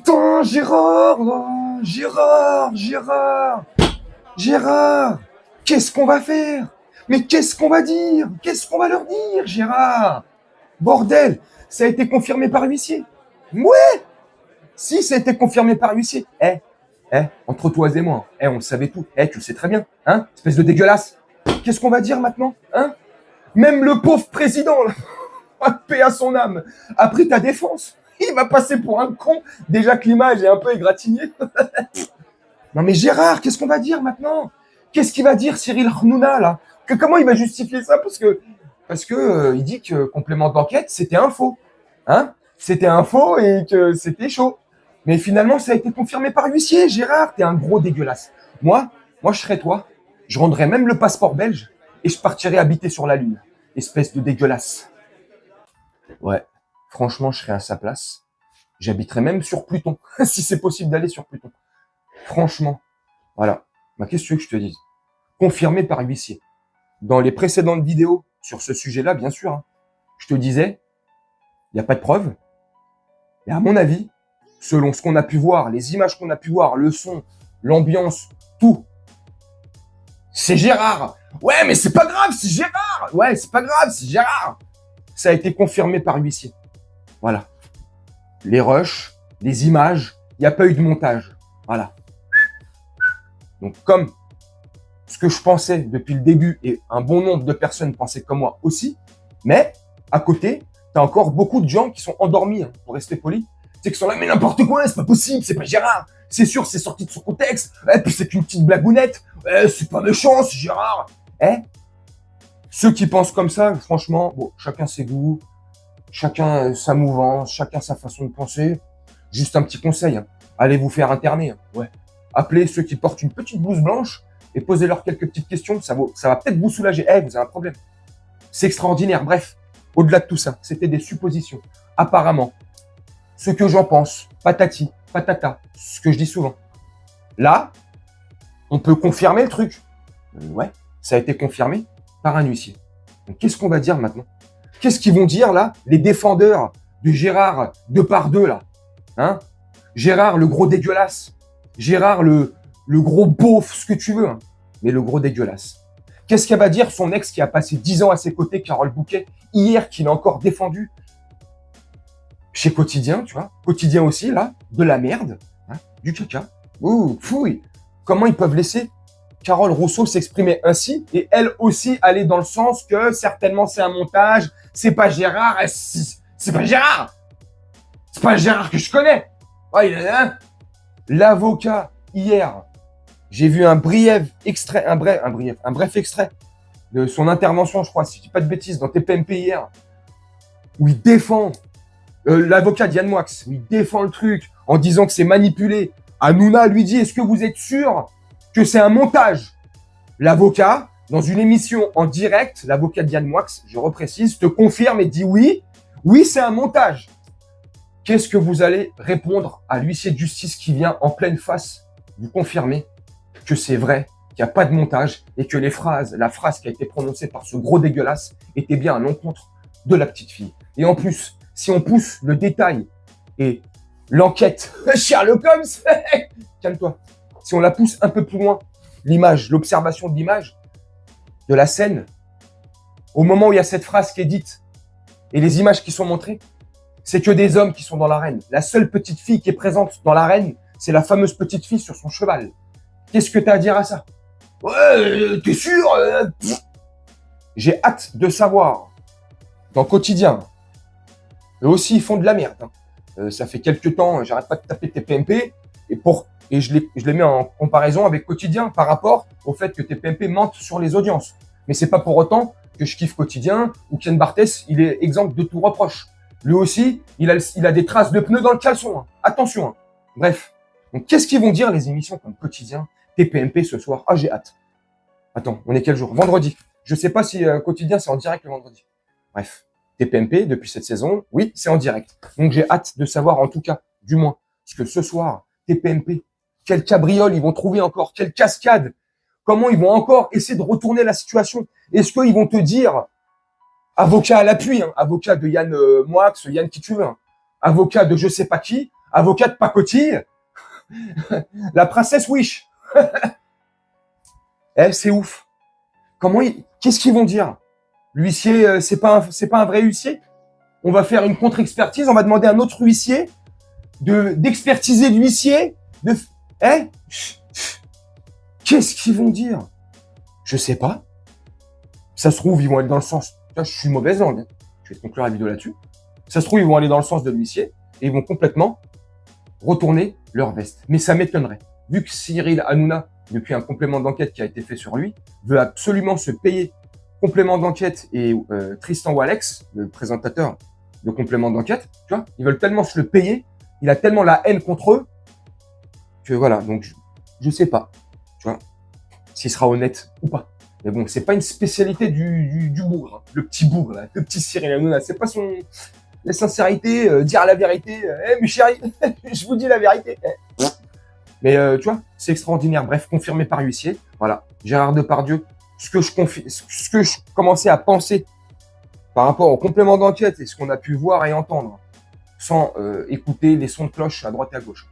Putain, Gérard, là, Gérard, qu'est-ce qu'on va faire? Mais qu'est-ce qu'on va dire? Qu'est-ce qu'on va leur dire, Gérard? Bordel, ça a été confirmé par l'huissier. Ouais, si ça a été confirmé par l'huissier. Entre toi et moi, on le savait tout. Tu le sais très bien, hein? Espèce de dégueulasse. Qu'est-ce qu'on va dire maintenant, hein? Même le pauvre président, là, paix à son âme, a pris ta défense. Il va passer pour un con. Déjà que l'image est un peu égratignée. Non mais Gérard, qu'est-ce qu'on va dire maintenant? Qu'est-ce qu'il va dire Cyril Hanouna là? Comment il va justifier ça? Parce que il dit que complément d'enquête, c'était un faux. Hein? C'était un faux et que c'était chaud. Mais finalement, ça a été confirmé par l'huissier. Gérard, t'es un gros dégueulasse. Moi, je serais toi. Je rendrais même le passeport belge et je partirais habiter sur la Lune. Espèce de dégueulasse. Ouais. Franchement, je serais à sa place. J'habiterais même sur Pluton, si c'est possible d'aller sur Pluton. Franchement, voilà. Qu'est-ce que tu veux que je te dise? Confirmé par l'huissier. Dans les précédentes vidéos sur ce sujet-là, bien sûr, hein, je te disais, il n'y a pas de preuves. Et à mon avis, selon ce qu'on a pu voir, les images qu'on a pu voir, le son, l'ambiance, tout, c'est Gérard. Ouais, mais c'est pas grave, c'est Gérard. Ouais, c'est pas grave, c'est Gérard. Ça a été confirmé par l'huissier. Voilà. Les rushs, les images, il n'y a pas eu de montage. Voilà. Donc, comme ce que je pensais depuis le début, et un bon nombre de personnes pensaient comme moi aussi, mais à côté, tu as encore beaucoup de gens qui sont endormis, hein, pour rester poli. C'est qu'ils sont là, mais n'importe quoi, c'est pas possible, c'est pas Gérard. C'est sûr, c'est sorti de son contexte. Puis c'est qu'une petite blagounette. C'est pas méchant, c'est Gérard. Ceux qui pensent comme ça, franchement, bon, chacun ses goûts, chacun sa mouvance, chacun sa façon de penser. Juste un petit conseil, hein. Allez vous faire interner. Hein. Ouais. Appelez ceux qui portent une petite blouse blanche et posez-leur quelques petites questions. Ça va peut-être vous soulager. Vous avez un problème. C'est extraordinaire. Bref, au-delà de tout ça, c'était des suppositions. Apparemment, ce que j'en pense, patati, patata, ce que je dis souvent. Là, on peut confirmer le truc. Ouais, ça a été confirmé par un huissier. Donc, qu'est-ce qu'on va dire maintenant? Qu'est-ce qu'ils vont dire, là, les défendeurs de Gérard Depardieu, là? Hein? Gérard, le gros dégueulasse. Gérard, le gros beauf, ce que tu veux. Hein. Mais le gros dégueulasse. Qu'est-ce qu'elle va dire son ex qui a passé 10 ans à ses côtés, Carole Bouquet, hier, qu'il a encore défendu chez Quotidien, tu vois? Quotidien aussi, là, de la merde, hein, du caca. Ouh, fouille. Comment ils peuvent laisser Carole Rousseau s'exprimer ainsi et elle aussi aller dans le sens que certainement c'est un montage, c'est pas Gérard, c'est pas Gérard. C'est pas Gérard que je connais. Ouais, l'avocat, hier, j'ai vu un bref extrait de son intervention, je crois, si je dis pas de bêtises, dans TPMP hier, où il défend, l'avocat Diane Moix, où il défend le truc en disant que c'est manipulé. Hanouna lui dit, est-ce que vous êtes sûr que c'est un montage? L'avocat, dans une émission en direct, l'avocat Diane Moix, je reprécise, te confirme et dit oui, c'est un montage. Qu'est-ce que vous allez répondre à l'huissier de justice qui vient en pleine face vous confirmer que c'est vrai, qu'il n'y a pas de montage et que la phrase qui a été prononcée par ce gros dégueulasse était bien à l'encontre de la petite fille. Et en plus, si on pousse le détail et l'enquête, Sherlock Holmes, calme-toi. Si on la pousse un peu plus loin, l'image, l'observation de l'image, de la scène, au moment où il y a cette phrase qui est dite et les images qui sont montrées, c'est que des hommes qui sont dans l'arène. La seule petite fille qui est présente dans l'arène, c'est la fameuse petite fille sur son cheval. Qu'est-ce que tu as à dire à ça? Ouais, t'es sûr? J'ai hâte de savoir, dans le quotidien, eux aussi ils font de la merde. Hein. Ça fait quelques temps, j'arrête pas de taper TPMP, et je les mets en comparaison avec Quotidien par rapport au fait que TPMP mente sur les audiences. Mais c'est pas pour autant que je kiffe Quotidien ou Ken Barthès, il est exempt de tout reproche. Lui aussi, il a des traces de pneus dans le caleçon. Hein. Attention. Hein. Bref. Donc, qu'est-ce qu'ils vont dire les émissions comme Quotidien, TPMP ce soir? Ah, j'ai hâte. Attends, on est quel jour? Vendredi. Je sais pas si Quotidien, c'est en direct le vendredi. Bref. TPMP, depuis cette saison, oui, c'est en direct. Donc, j'ai hâte de savoir, en tout cas, du moins, ce que ce soir, TPMP, quelle cabriole ils vont trouver encore, quelle cascade, comment ils vont encore essayer de retourner la situation. Est-ce qu'ils vont te dire, avocat à l'appui, hein, avocat de Yann Moix, Yann qui tu veux, hein, avocat de je sais pas qui, avocat de pacotille, la princesse Wish. Eh, c'est ouf. Qu'est-ce qu'ils vont dire? L'huissier, c'est pas un vrai huissier? On va faire une contre-expertise, on va demander à un autre huissier d'expertiser l'huissier, eh? Qu'est-ce qu'ils vont dire? Je sais pas. Ça se trouve, ils vont aller dans le sens, là, je suis mauvaise langue, hein. Je vais conclure la vidéo là-dessus. Ça se trouve, ils vont aller dans le sens de l'huissier et ils vont complètement retourner leur veste. Mais ça m'étonnerait. Vu que Cyril Hanouna, depuis un complément d'enquête qui a été fait sur lui, veut absolument se payer complément d'enquête et Tristan Walex, le présentateur de complément d'enquête, tu vois, ils veulent tellement se le payer, il a tellement la haine contre eux, que voilà, donc je sais pas, tu vois, s'il sera honnête ou pas. Mais bon, c'est pas une spécialité du bougre, hein. Le petit bougre, là, le petit Cyril Hanouna, c'est pas son... La sincérité, dire la vérité, mes chéris, je vous dis la vérité. Mais tu vois, c'est extraordinaire. Bref, confirmé par huissier. Voilà, Gérard Depardieu, ce que je commençais à penser par rapport au complément d'enquête et ce qu'on a pu voir et entendre sans écouter les sons de cloche à droite et à gauche.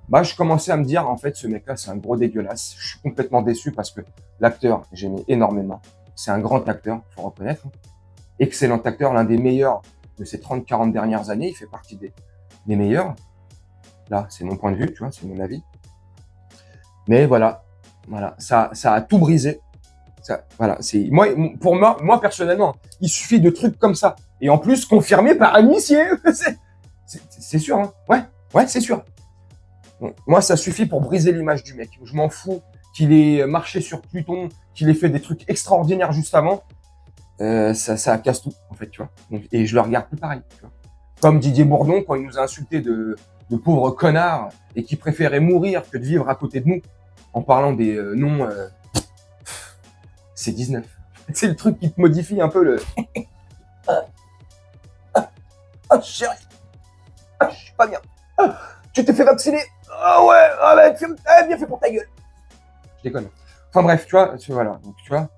Bah, je commençais à me dire, en fait, ce mec-là, c'est un gros dégueulasse. Je suis complètement déçu parce que l'acteur, j'aimais énormément. C'est un grand acteur, faut reconnaître. Excellent acteur, l'un des meilleurs de ces 30-40 dernières années. Il fait partie des meilleurs. Là, c'est mon point de vue, tu vois, c'est mon avis. Mais voilà, ça a tout brisé. Voilà, c'est pour moi personnellement, il suffit de trucs comme ça. Et en plus, confirmé par un huissier. C'est sûr, hein. Ouais, c'est sûr. Bon, moi, ça suffit pour briser l'image du mec. Je m'en fous qu'il ait marché sur Pluton, qu'il ait fait des trucs extraordinaires juste avant. Ça casse tout, en fait, tu vois. Donc, et je le regarde plus pareil, tu vois. Comme Didier Bourdon, quand il nous a insulté de pauvres connards et qui préférait mourir que de vivre à côté de nous en parlant des noms. C'est 19. C'est le truc qui te modifie un peu le. Ah, chérie. Ah, je suis pas bien. Ah, tu t'es fait vacciner? Ah ouais, ah bah, bien fait pour ta gueule. Je déconne. Enfin bref, tu vois, voilà. Donc tu vois,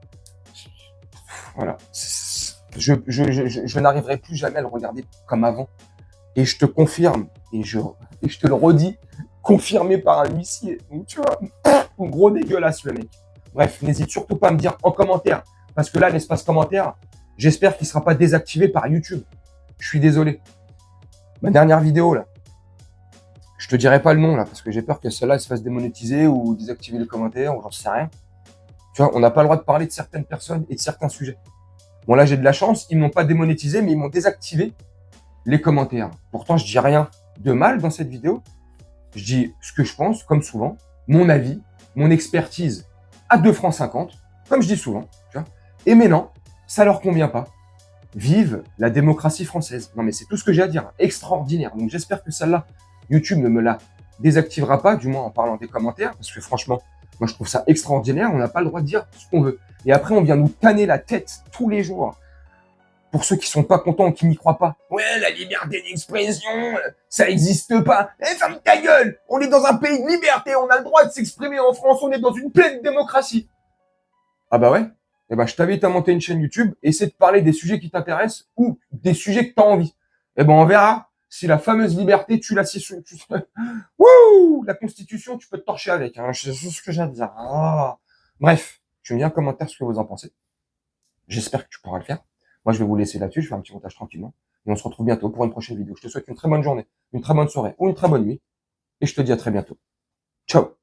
voilà. Je n'arriverai plus jamais à le regarder comme avant. Et je te confirme, et je te le redis, confirmé par un huissier. Donc tu vois, un gros dégueulasse le mec. Bref, n'hésite surtout pas à me dire en commentaire, parce que là, l'espace commentaire, j'espère qu'il ne sera pas désactivé par YouTube. Je suis désolé. Ma dernière vidéo, là, je te dirai pas le nom, là, parce que j'ai peur que celle-là se fasse démonétiser ou désactiver les commentaires, ou j'en sais rien. Tu vois, on n'a pas le droit de parler de certaines personnes et de certains sujets. Bon, là, j'ai de la chance, ils m'ont pas démonétisé, mais ils m'ont désactivé les commentaires. Pourtant, je dis rien de mal dans cette vidéo. Je dis ce que je pense, comme souvent, mon avis, mon expertise à 2 francs 50, comme je dis souvent, tu vois. Et maintenant, ça leur convient pas. Vive la démocratie française. Non mais c'est tout ce que j'ai à dire. Extraordinaire. Donc j'espère que celle-là, YouTube ne me la désactivera pas, du moins en parlant des commentaires, parce que franchement, moi je trouve ça extraordinaire. On n'a pas le droit de dire ce qu'on veut. Et après, on vient nous tanner la tête tous les jours. Pour ceux qui sont pas contents, qui n'y croient pas. Ouais, la liberté d'expression, ça existe pas. Eh, ferme ta gueule! On est dans un pays de liberté, on a le droit de s'exprimer en France, on est dans une pleine démocratie. Ah bah ouais? Eh ben, je t'invite à monter une chaîne YouTube, essaie de parler des sujets qui t'intéressent ou des sujets que t'as envie. Eh ben, on verra si la fameuse liberté, tu la sais. Wouh! La Constitution, tu peux te torcher avec, hein. C'est ce que j'ai à dire. Ah. Bref, tu me dis en commentaire ce que vous en pensez. J'espère que tu pourras le faire. Moi, je vais vous laisser là-dessus. Je vais faire un petit montage tranquillement. Et on se retrouve bientôt pour une prochaine vidéo. Je te souhaite une très bonne journée, une très bonne soirée ou une très bonne nuit. Et je te dis à très bientôt. Ciao!